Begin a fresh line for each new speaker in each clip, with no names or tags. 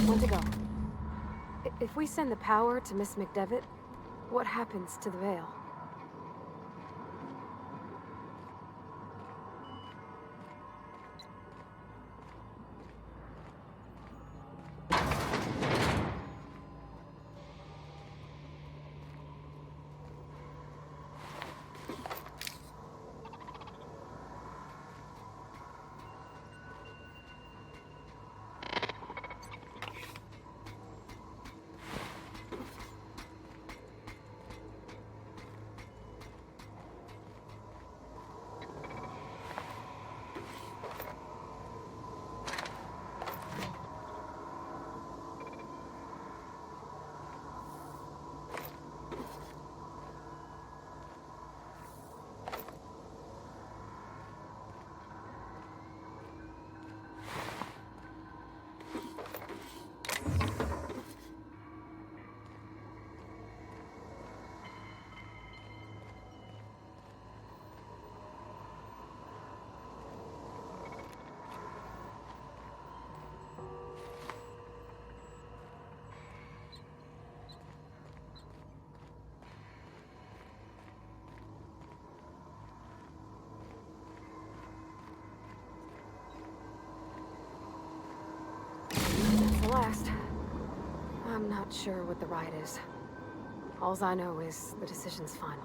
When to go? If we send the power to Miss McDevitt, what happens to the veil? Last. I'm not sure what the ride is. Alls I know is the decision's final.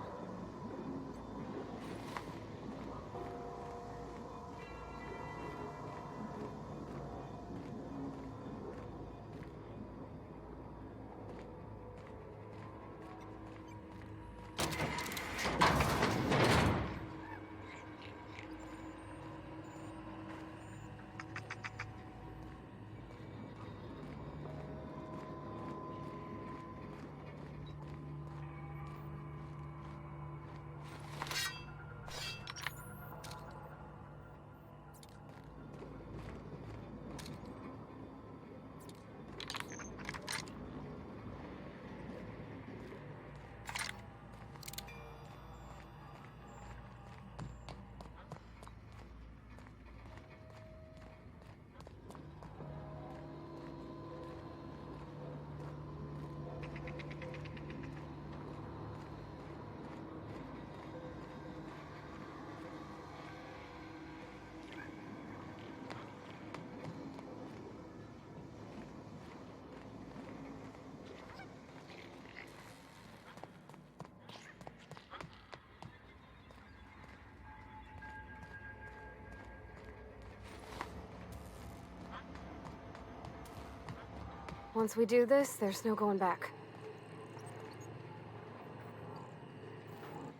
Once we do this, there's no going back.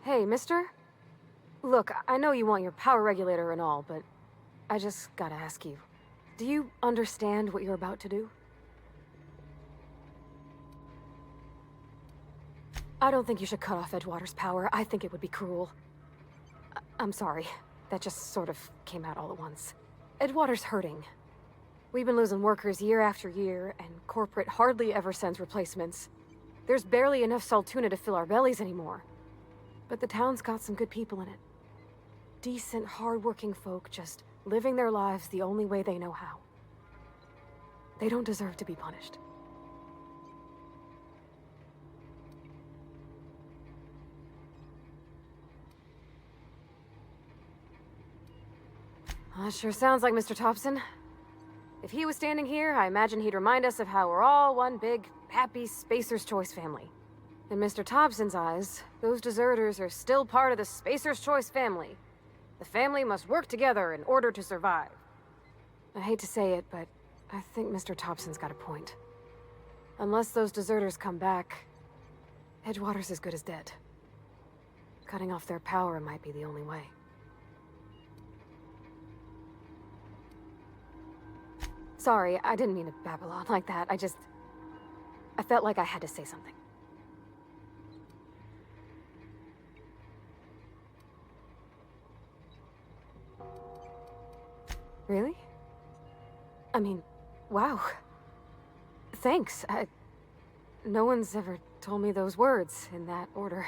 Hey, mister? Look, I know you want your power regulator and all, but I just gotta ask you. Do you understand what you're about to do? I don't think you should cut off Edgewater's power. I think it would be cruel. I'm sorry. That just sort of came out all at once. Edgewater's hurting. We've been losing workers year after year, and corporate hardly ever sends replacements. There's barely enough Saltuna to fill our bellies anymore. But the town's got some good people in it. Decent, hard-working folk just living their lives the only way they know how. They don't deserve to be punished. That sure sounds like Mr. Thompson. If he was standing here, I imagine he'd remind us of how we're all one big, happy Spacer's Choice family. In Mr. Thompson's eyes, those deserters are still part of the Spacer's Choice family. The family must work together in order to survive. I hate to say it, but I think Mr. Thompson's got a point. Unless those deserters come back, Edgewater's as good as dead. Cutting off their power might be the only way. Sorry, I didn't mean to babble on like that. I felt like I had to say something. Really? I mean, wow. Thanks. No one's ever told me those words in that order.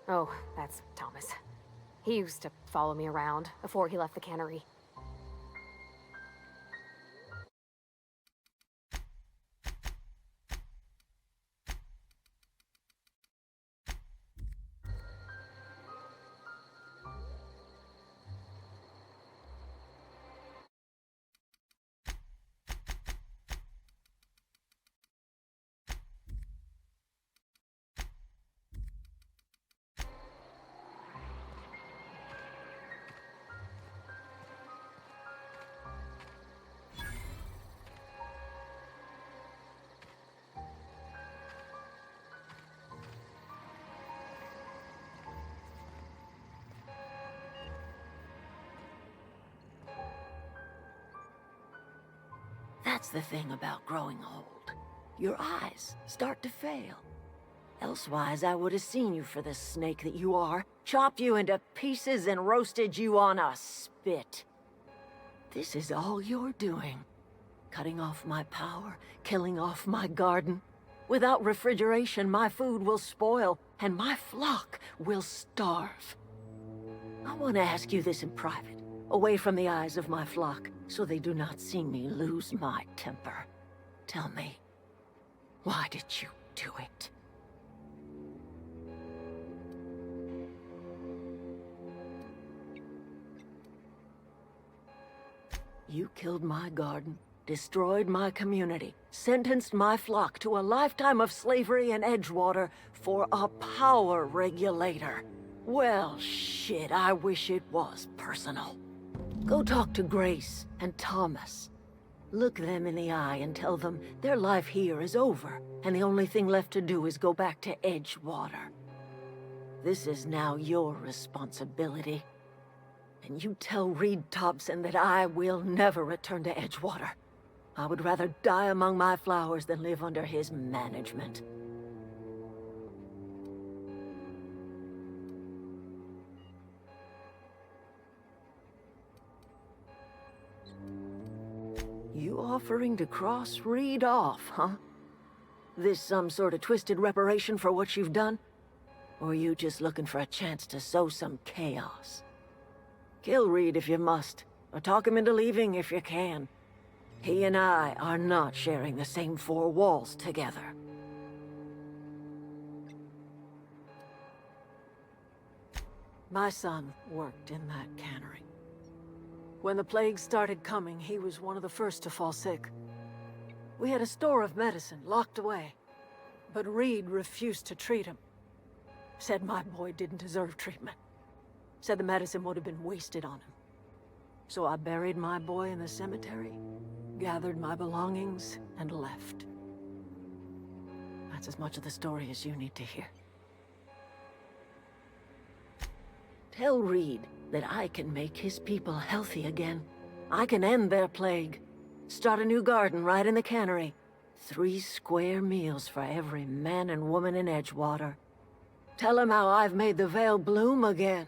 Oh, that's Thomas. He used to follow me around before he left the cannery.
That's the thing about growing old. Your eyes start to fail. Elsewise, I would have seen you for the snake that you are, chopped you into pieces and roasted you on a spit. This is all you're doing. Cutting off my power, killing off my garden. Without refrigeration, my food will spoil, and my flock will starve. I want to ask you this in private, away from the eyes of my flock, so they do not see me lose my temper. Tell me, why did you do it? You killed my garden, destroyed my community, sentenced my flock to a lifetime of slavery in Edgewater for a power regulator. Well, shit, I wish it was personal. Go talk to Grace and Thomas. Look them in the eye and tell them their life here is over, and the only thing left to do is go back to Edgewater. This is now your responsibility. And you tell Reed Thompson that I will never return to Edgewater. I would rather die among my flowers than live under his management. You offering to cross Reed off, huh? This some sort of twisted reparation for what you've done? Or you just looking for a chance to sow some chaos? Kill Reed if you must, or talk him into leaving if you can. He and I are not sharing the same four walls together. My son worked in that cannery. When the plague started coming, he was one of the first to fall sick. We had a store of medicine locked away, but Reed refused to treat him. Said my boy didn't deserve treatment. Said the medicine would have been wasted on him. So I buried my boy in the cemetery, gathered my belongings, and left. That's as much of the story as you need to hear. Tell Reed that I can make his people healthy again. I can end their plague. Start a new garden right in the cannery. 3 square meals for every man and woman in Edgewater. Tell him how I've made the Vale bloom again.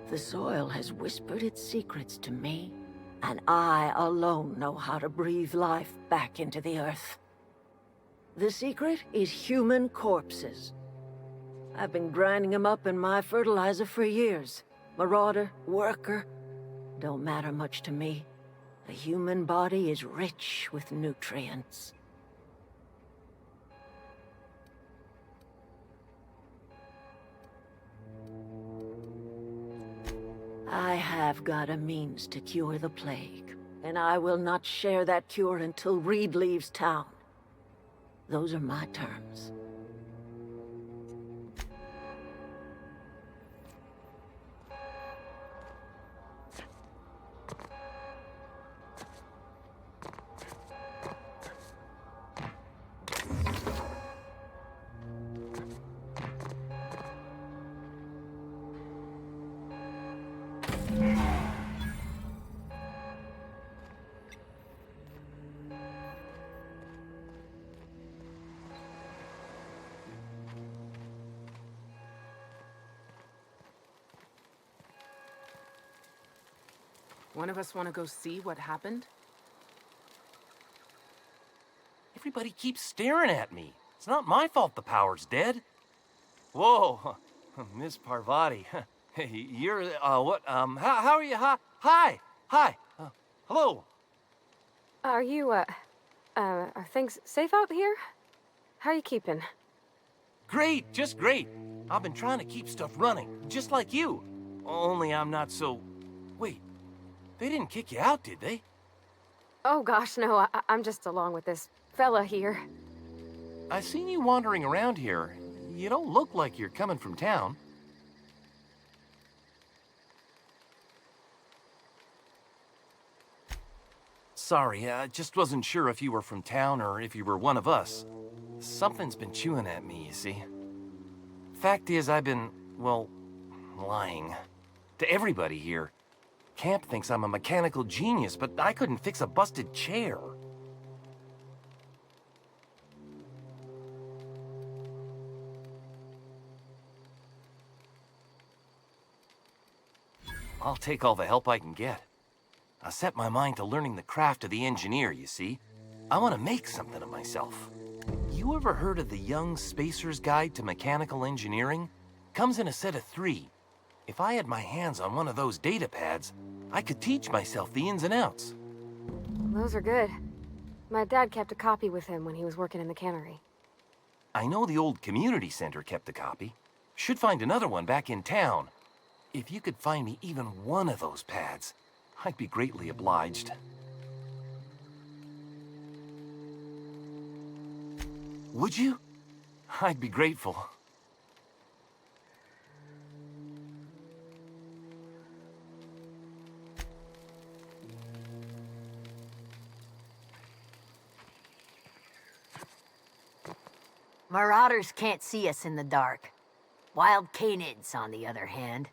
The soil has whispered its secrets to me, and I alone know how to breathe life back into the earth. The secret is human corpses. I've been grinding them up in my fertilizer for years. Marauder, worker, don't matter much to me. The human body is rich with nutrients. I have got a means to cure the plague, and I will not share that cure until Reed leaves town. Those are my terms.
One of us want to go see what happened?
Everybody keeps staring at me. It's not my fault the power's dead. Whoa, Miss Parvati. Hey, you're, what, how are you? Hi! Hello!
Are you, are things safe out here? How are you keeping?
Great, just great. I've been trying to keep stuff running, just like you. Only I'm not so... Wait, they didn't kick you out, did they?
Oh gosh, no, I'm just along with this fella here.
I seen you wandering around here. You don't look like you're coming from town. Sorry, I just wasn't sure if you were from town or if you were one of us. Something's been chewing at me, you see. Fact is, I've been, well, lying. To everybody here. Camp thinks I'm a mechanical genius, but I couldn't fix a busted chair. I'll take all the help I can get. I set my mind to learning the craft of the engineer, you see. I want to make something of myself. You ever heard of the Young Spacer's Guide to Mechanical Engineering? Comes in a set of 3. If I had my hands on one of those data pads, I could teach myself the ins and outs.
Those are good. My dad kept a copy with him when he was working in the cannery.
I know the old community center kept a copy. Should find another one back in town. If you could find me even one of those pads, I'd be greatly obliged. Would you? I'd be grateful.
Marauders can't see us in the dark. Wild canids, on the other hand,